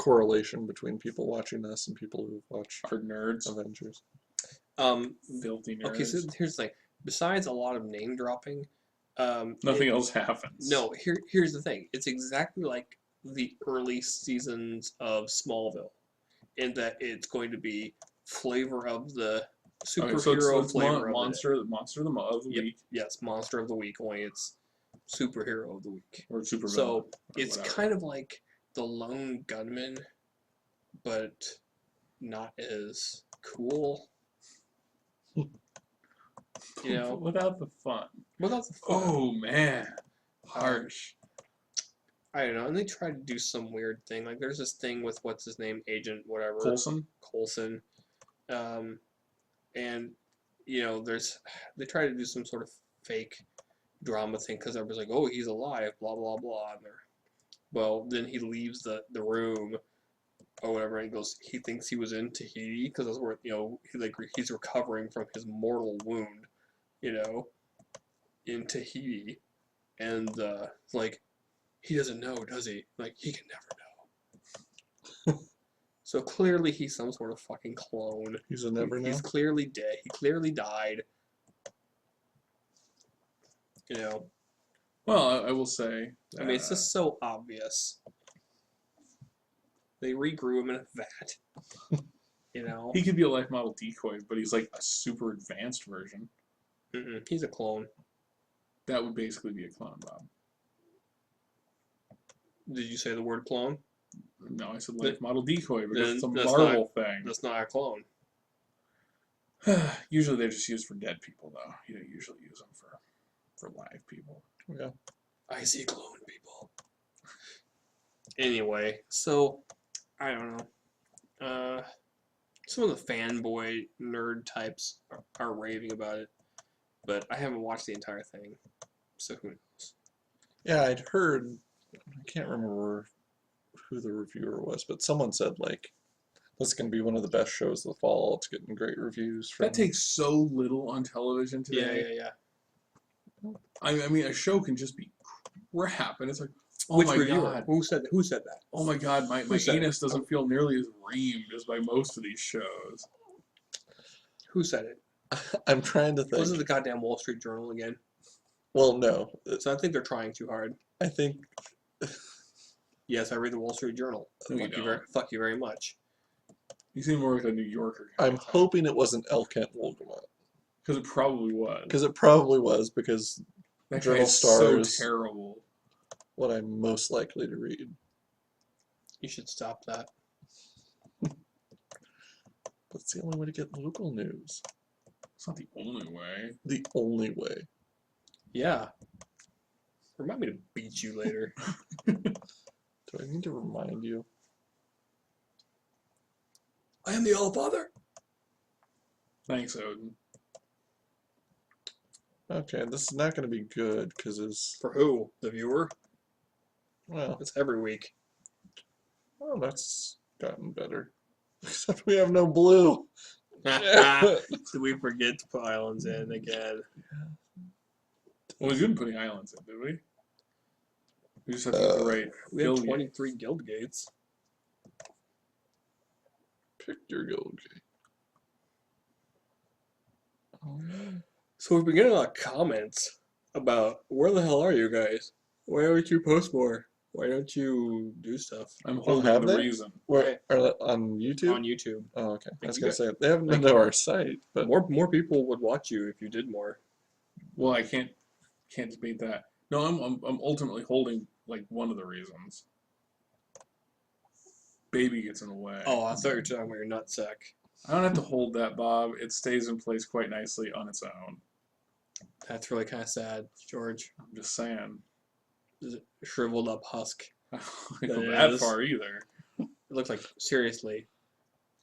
correlation between people watching this and people who watch Are nerds. Avengers. Filthy nerds. Okay, so here's the thing. Besides a lot of name dropping, Nothing else happens. No, here's the thing. It's exactly like the early seasons of Smallville, in that it's going to be flavor of the superhero it's flavor monster of the week. Yes, monster of the week. Only it's superhero of the week. Or supervillain. So it's kind of like the Lone Gunman, but not as cool. You know, without the fun. without the fun. Oh man, harsh. I don't know, and they tried to do some weird thing. Like there's this thing with what's his name, Agent whatever. Coulson. And you know, they try to do some sort of fake drama thing because everybody's like, oh, he's alive, blah blah blah. And well, then he leaves the room or whatever, and he thinks he was in Tahiti because that's where, you know, he's recovering from his mortal wound, you know, in Tahiti, and like, he doesn't know, does he? Like, he can never know. So clearly he's some sort of fucking clone. He's a never know. He's clearly dead. He clearly died. You know. Well, I will say. I mean, it's just so obvious. They regrew him in a vat. You know. He could be a life model decoy, but he's like a super advanced version. He's a clone. That would basically be a clone, Bob. Did you say the word clone? No, I said life model decoy because it's a that's Marvel thing. That's not a clone. Usually they're just used for dead people, though. You don't usually use them for live people. Yeah. I see clone people. Anyway, so I don't know. Some of the fanboy nerd types are raving about it, but I haven't watched the entire thing, so who knows? Yeah, I'd heard. I can't remember who the reviewer was, but someone said like, "This is going to be one of the best shows of the fall. It's getting great reviews." That takes so little on television today. Yeah. I mean, a show can just be crap, and it's like, oh Which my reviewer? god, Who said that? oh my god, my anus doesn't feel nearly as reamed as by most of these shows. Who said it? I'm trying to think. Was it the goddamn Wall Street Journal again? Well, no. So I think they're trying too hard. I think. Yes, I read the Wall Street Journal. No, you don't. Fuck you very much. You seem more like a New Yorker. I'm hoping it wasn't L. Kent Wolgamott. Because it probably was. Because it probably was, because that Journal guy is Star so terrible. What I'm most likely to read. You should stop that. That's the only way to get local news. It's not the only way. The only way. Yeah. Remind me to beat you later. Do I need to remind you? I am the All-Father. Thanks, Odin. Okay, this is not going to be good, because it's... For who? The viewer? Well, It's every week. oh, that's gotten better. Except we have no blue. Did we forget to put islands in again? Well, we didn't put any islands in, did we? We just have to get the right. We have 23 guild gates. Pick your guild gate. Oh, no. So we've been getting a lot of comments about where the hell are you guys? Why don't you post more? Why don't you do stuff? I'm Oh, holding have the they? reason. Where are they, on YouTube? On YouTube. Oh, okay. I was you gonna got- say they haven't been to our site, but More people would watch you if you did more. Well, I can't debate that. No, I'm ultimately holding like one of the reasons. Baby gets in the way. Oh, I thought you were talking about your nutsack. I don't have to hold that, Bob. It stays in place quite nicely on its own. That's really kind of sad, George. I'm just saying. Shriveled up husk. I don't go It that is. far either. It looks like, seriously.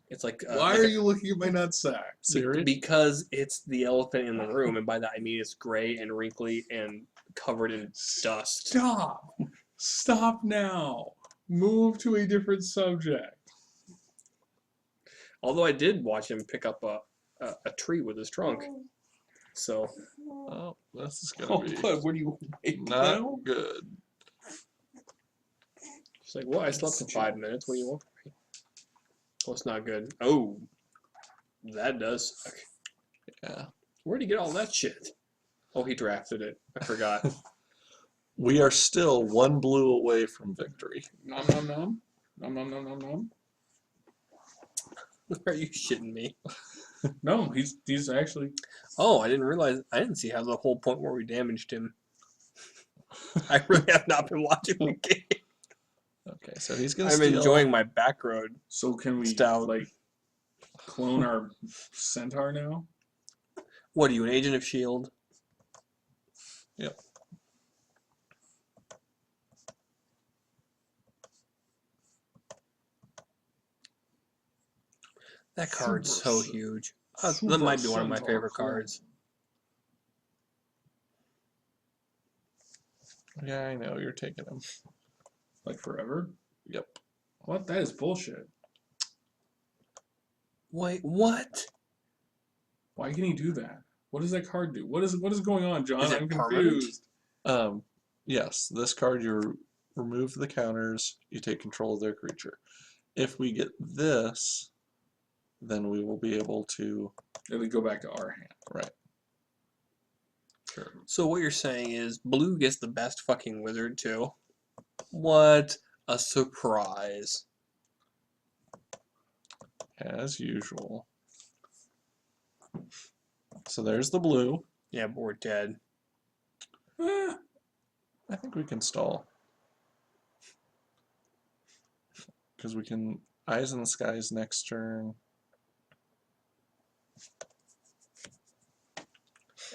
It's like... Why are you looking at my nutsack? serious? Because it's the elephant in the room, and by that I mean it's gray and wrinkly and covered in dust. Stop! Stop now! Move to a different subject. Although I did watch him pick up a tree with his trunk. So... Oh, this is gonna be what do you wait not now? good. It's like, well, I slept for 5 minutes. What do you want from me? Oh, it's not good. Oh, that does suck. Yeah. Where'd he get all that shit? Oh, he drafted it. I forgot. We are still 1 blue away from victory. Nom nom nom. Nom nom nom nom nom. Are you shitting me? No, he's actually. Oh, I didn't realize. I didn't see how the whole point where we damaged him. I really have not been watching the game. Okay, so he's gonna I'm steal. enjoying my back road. So can we Stout. like clone our centaur now? What are you, an agent of S.H.I.E.L.D.? Yep. That card's Super so Sen- huge. That Super might be one of my Centaur favorite clone. cards. Yeah, I know you're taking him. Like forever? Yep. What? That is bullshit. Wait, what? Why can he do that? What does that card do? What is going on, John? Is it I'm permanent? confused. Yes, this card you remove the counters, you take control of their creature. If we get this, then we will be able to. It'll go back to our hand. Right. Sure. So what you're saying is blue gets the best fucking wizard too? What a surprise. As usual. So there's the blue. Yeah, but we're dead. Eh, I think we can stall. Because we can Eyes in the Skies next turn.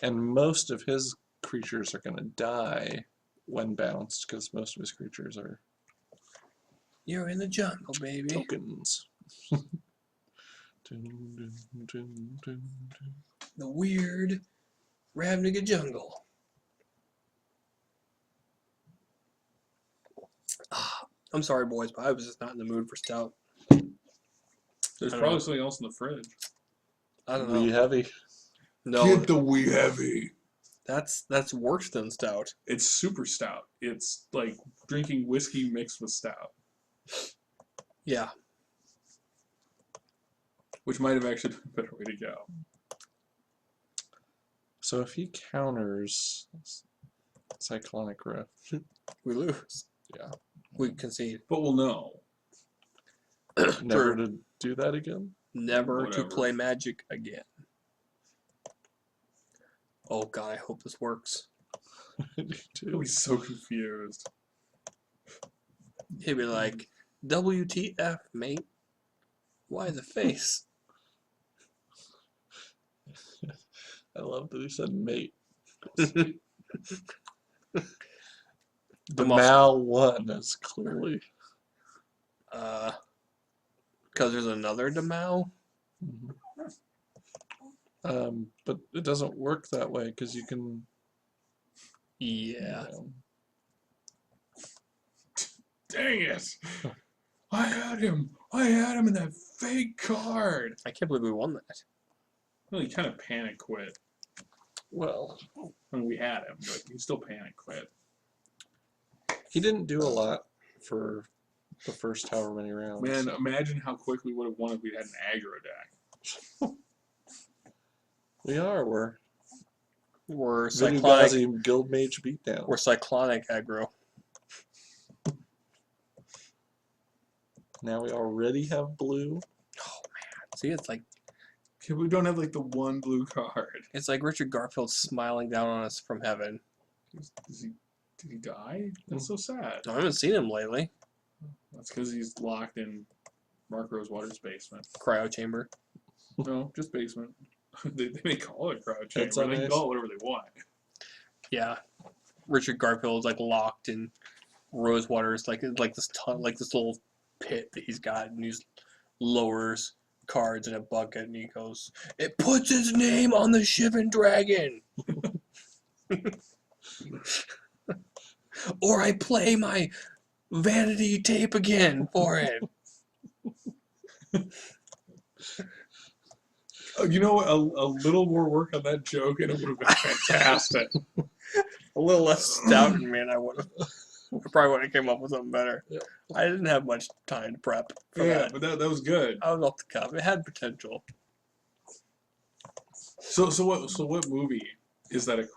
And most of his creatures are going to die when bounced, because most of his creatures are You're in the jungle, baby. tokens. The weird Ravnica jungle. I'm sorry, boys, but I was just not in the mood for stout. there's I don't probably know. something else in the fridge. I don't Wee know. heavy. No, the wee heavy. that's worse than stout. It's super stout. It's like drinking whiskey mixed with stout, Yeah. which might have actually been a better way to go. So if he counters Cyclonic Rift, We lose. yeah, We concede. But we'll know. never to do that again. Never Whatever. to play Magic again. Oh god, I hope this works. Me He'll too. be so confused. He'd be like, WTF, mate? Why the face? I love that he said mate. The I'm also- Mal one is clearly. Because there's another Demau? But it doesn't work that way because you can. Yeah. You know, Dang it! I had him. I had him in that fake card. I can't believe we won that. Well, he kind of panic quit. well, I mean, we had him, but he still panic quit. he didn't do a lot for the first however many rounds. Man, imagine how quick we would have won if we had an aggro deck. We're Vidu cyclonic. Ghazi Guild Mage beatdown. We're cyclonic aggro. Now we already have blue. See, it's like Okay, we don't have like the one blue card. Richard Garfield smiling down on us from heaven. Did he die? That's so sad. I haven't seen him lately. That's because he's locked in Mark Rosewater's basement. Cryo chamber. No, just basement. they may call it crowd chamber. That's They can nice. call it whatever they want. Yeah. Richard Garfield's like locked in Rosewater's like this this little pit that he's got, and he lowers cards in a bucket, and he goes, "It puts his name on the Shivan Dragon." Or I play my vanity tape again for it. You know what? A little more work on that joke and it would have been fantastic. A little less stout, man. I would have. I probably would have came up with something better. Yeah. I didn't have much time to prep for Yeah, that. but that was good. I was off the cuff. It had potential. So what movie is that a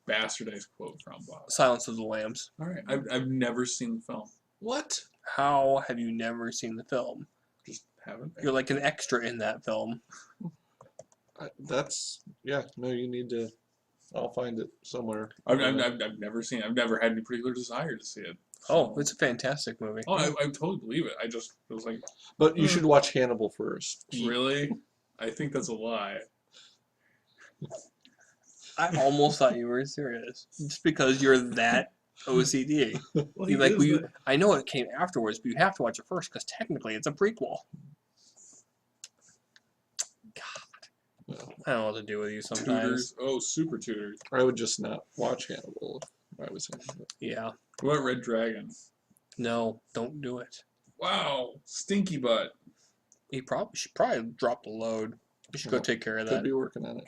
bastardized quote from, Bob? Silence of the Lambs. All right, I've never seen the film. What? How have you never seen the film? Just haven't. You're like an extra in that film. No, you need to. I'll find it somewhere. I've never seen it. I've never had any particular desire to see it. Oh, So- it's a fantastic movie. Oh, I totally believe it. It was like, But you should watch Hannibal first. really? I think that's a lie. I almost thought you were serious, just because you're that OCD. Well, You like is we. the- I know it came afterwards, but you have to watch it first because technically it's a prequel. Yeah. I don't know what to do with you sometimes. Tutors. Oh, super tutors. I would just not watch Hannibal if I was him. But Yeah. What about Red Dragon? No, don't do it. Wow, stinky butt. Should probably drop the load. You should go Well, take care of could that. be working on it.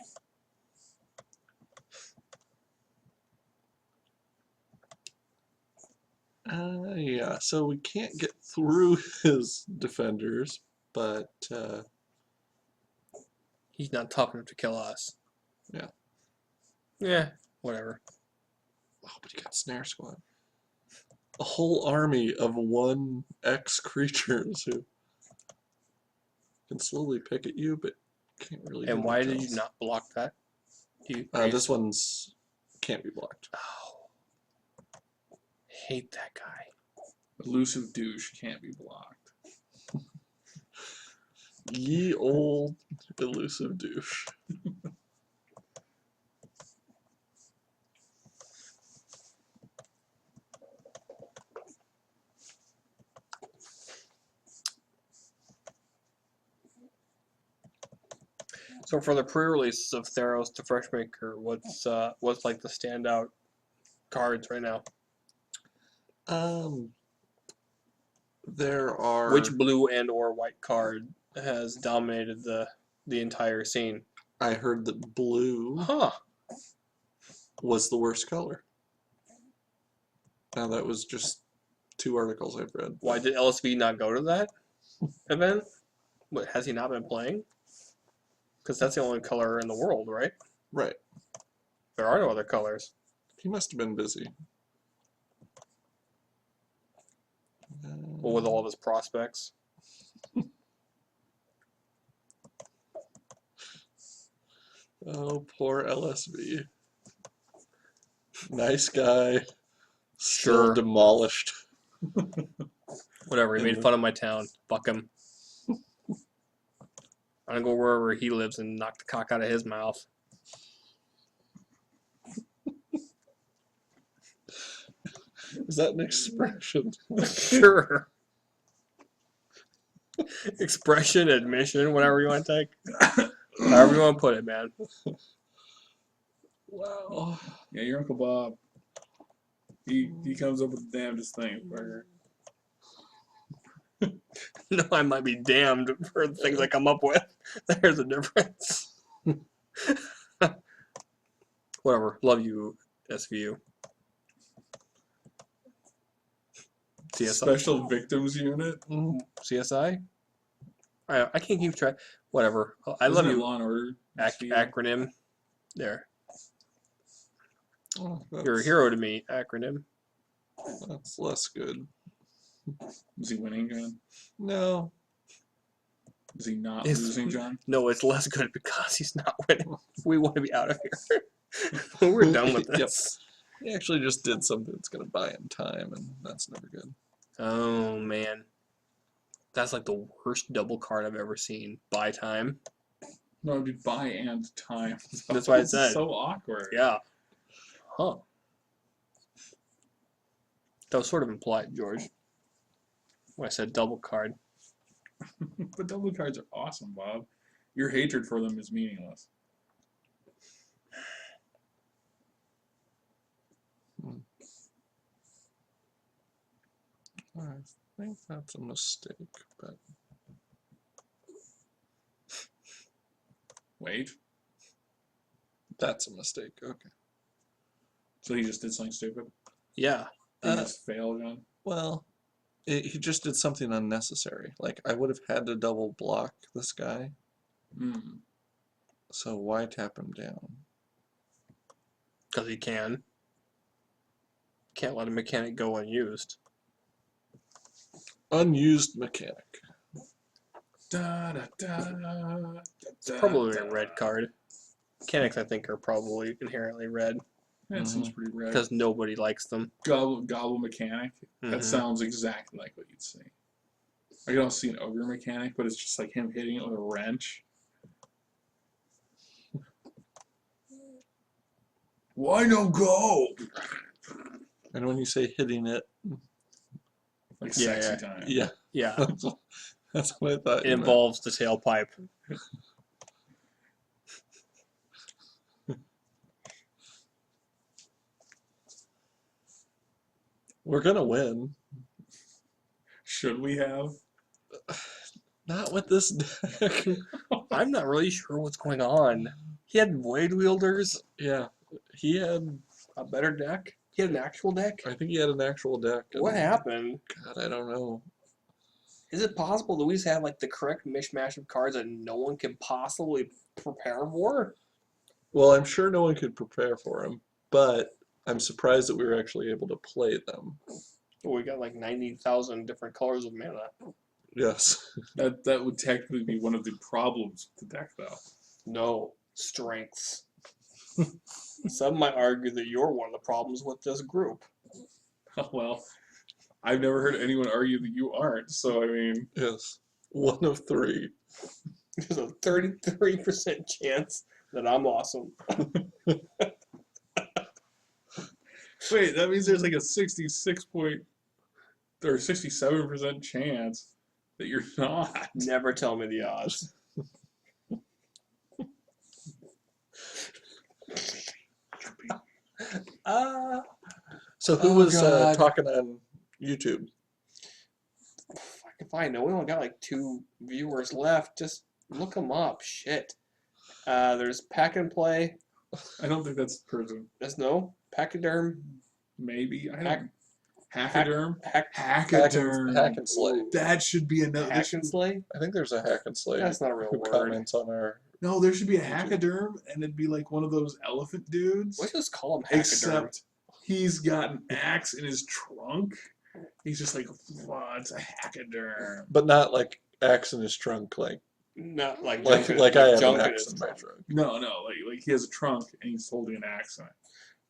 Yeah, so we can't get through his defenders, but He's not tough enough to kill us. Yeah. Yeah, whatever. oh, but he got Snare Squad. A whole army of 1X creatures who can slowly pick at you, but can't really. And do why much did you else. not block that? You, This one's can't be blocked. Oh, hate that guy. Elusive douche can't be blocked. Ye old elusive douche. So for the pre-releases of Theros to Freshmaker, what's like the standout cards right now? There are. Which blue and or white card has dominated the entire scene? I heard that blue Huh. was the worst color. Now that was just 2 articles I've read. Why did LSV not go to that event? What, has he not been playing? Because that's the only color in the world, right? Right. There are no other colors. He must have been busy. Well, with all of his prospects. Oh, poor LSV. Nice guy. Still Sure. demolished. Whatever, he made fun of my town. Fuck him. I'm gonna go wherever he lives and knock the cock out of his mouth. Is that an expression? Sure. Expression, admission, whatever you want to take. However you want to put it, man. Wow. Yeah, your Uncle Bob. He comes up with the damnedest things, Burger. No, I might be damned for the things I come up with. There's a difference. Whatever. Love you, SVU. CSI? Special Victims Unit. CSI? I can't keep track. Whatever. I love Isn't it you. Law and Order. Acronym. There. Oh, You're a hero to me. Acronym. That's less good. Is he winning, John? No. Is he not It's- losing, John? No, it's less good because he's not winning. We want to be out of here. We're done with Yep. this. He actually just did something that's going to buy him time, and that's never good. Oh man, that's like the worst double card I've ever seen. Buy time. No, it'd be buy and time. That's what I It's said. So awkward. Yeah. Huh. That was sort of implied, George. When I said double card. But double cards are awesome, Bob. Your hatred for them is meaningless. I think that's a mistake, but Wait. that's a mistake. Okay. So he just did something stupid? Yeah. Did he just fail, John? Well, he just did something unnecessary. Like, I would have had to double block this guy, Hmm. so why tap him down? Because he can. Can't let a mechanic go unused. Unused mechanic. Da, da, da, da, It's da, probably da. a red card. Mechanics, I think, are probably inherently red That seems pretty red. because nobody likes them. Gobble mechanic. That Mhm. sounds exactly like what you'd see. I don't see an ogre mechanic, but it's just like him hitting it with a wrench. Why no go? And when you say hitting it, Like Yeah, sexy yeah. time. yeah, Yeah, that's what I thought. it you meant. involves the tailpipe. We're gonna win. Should we have? Not with this deck. I'm not really sure what's going on. He had Void Wielders, Yeah, he had. a better deck. He had an actual deck. I think he had an actual deck. What and- happened? God, I don't know. Is it possible that we just have like the correct mishmash of cards that no one can possibly prepare for? Well, I'm sure no one could prepare for him, but I'm surprised that we were actually able to play them. We got like 90,000 different colors of mana. Yes. That would technically be one of the problems with the deck, though. No strengths. Some might argue that you're one of the problems with this group. Well, I've never heard anyone argue that you aren't. So I mean, Yes. One of three. There's a 33% chance that I'm awesome. wait, that means there's like a 67% chance that you're not. Never tell me the odds. So who Oh, was God. talking on YouTube? If I know, we only got like 2 viewers left. Just look them up. Shit. There's Pack and Play. I don't think that's the person. There's no Pachyderm. Maybe I Hack- don't. Hackaderm. Hack Hackaderm. Hack and Slay. That should be another. Hack and Slay. I think there's a Hack and Slay That's not a real who word. comments on our. No, there should be a YouTube. hackaderm, and it'd be like one of those elephant dudes. Let's just call him Hackaderm. Except he's got an axe in his trunk. He's just like, wow, it's a hackaderm. But not like axe in his trunk, like Not like like, junk, like I have junk an in axe his in my trunk. trunk. No, like he has a trunk and he's holding an axe in it.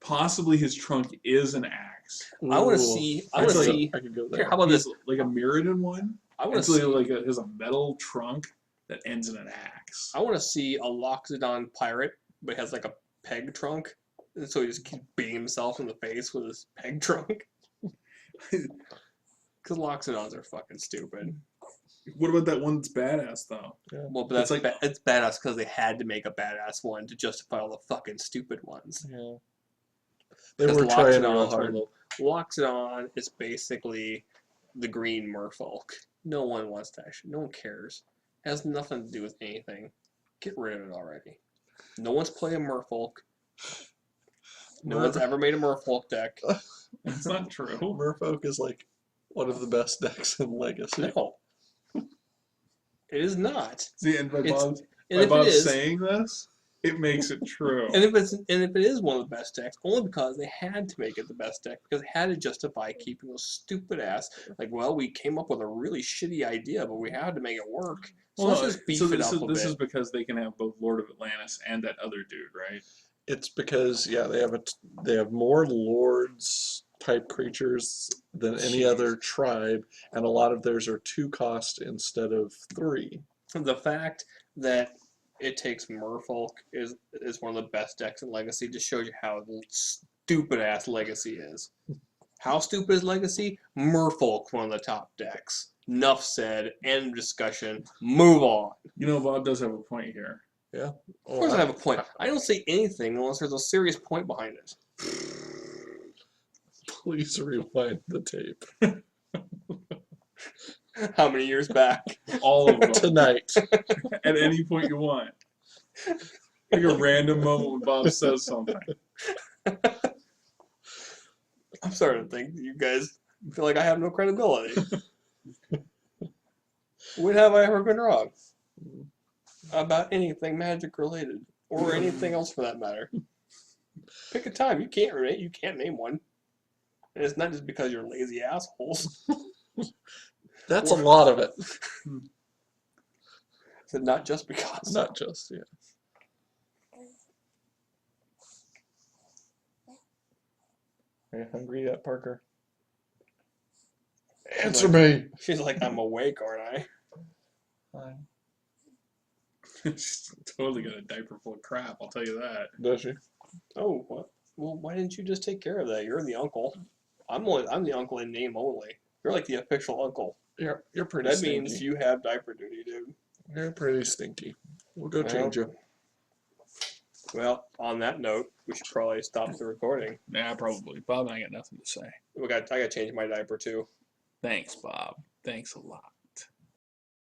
Possibly his trunk is an axe. I want to Ooh. see. I want to Actually, see. I could go Here, there. how about He's this? like a Mirrodin one. I want to Actually, see. like has a metal trunk that ends in an axe. I want to see a Loxodon pirate, but he has like a peg trunk, and so he just keeps beating himself in the face with his peg trunk. Because Loxodons are fucking stupid. What about that one that's badass though? Well, but that's It's like- it's badass because they had to make a badass one to justify all the fucking stupid ones. Yeah. They 'Cause were trying real Loxodons are hard. Loxodon is basically the green merfolk. No one wants to actually. No one cares. It has nothing to do with anything. Get rid of it already. No one's playing merfolk. No one's ever made a merfolk deck. That's not true. Merfolk is like one of the best decks in Legacy. No. It is not. See, and by It's- Bob, And by if Bob it is, saying this, it makes it true. and if it is one of the best decks, only because they had to make it the best deck because they had to justify keeping those stupid ass like, well, we came up with a really shitty idea, but we had to make it work. So let's just beef it up a this bit. is because they can have both Lord of Atlantis and that other dude, right? It's because they have more lords type creatures than any other tribe, and a lot of theirs are 2 cost instead of 3. The fact that it takes Merfolk is one of the best decks in Legacy just shows you how stupid ass Legacy is. How stupid is Legacy? Merfolk, one of the top decks. Enough said. End of discussion. Move on. You know, Bob does have a point here. Of course I have a point. I don't say anything unless there's a serious point behind it. Please rewind the tape. How many years back? All of them. Tonight. At any point you want. Like a random moment when Bob says something. I'm starting to think you guys feel like I have no credibility. When have I ever been wrong about anything magic related or anything else for that matter? Pick a time. You can't name one. And it's not just because you're lazy assholes. That's a lot of it. It's not just because. Not just, yeah. Are you hungry yet, Parker? Answer me! She's like, I'm awake, aren't I? Fine. She's totally got a diaper full of crap. I'll tell you that. Does she? Oh, what? Well, why didn't you just take care of that? You're the uncle. I'm the uncle in name only. You're like the official uncle. You're pretty That stinky. means you have diaper duty, dude. You're pretty stinky. We'll go change you. Well, on that note, we should probably stop the recording. Yeah, probably. Bob and I got nothing to say. I got to change my diaper too. Thanks, Bob. Thanks a lot.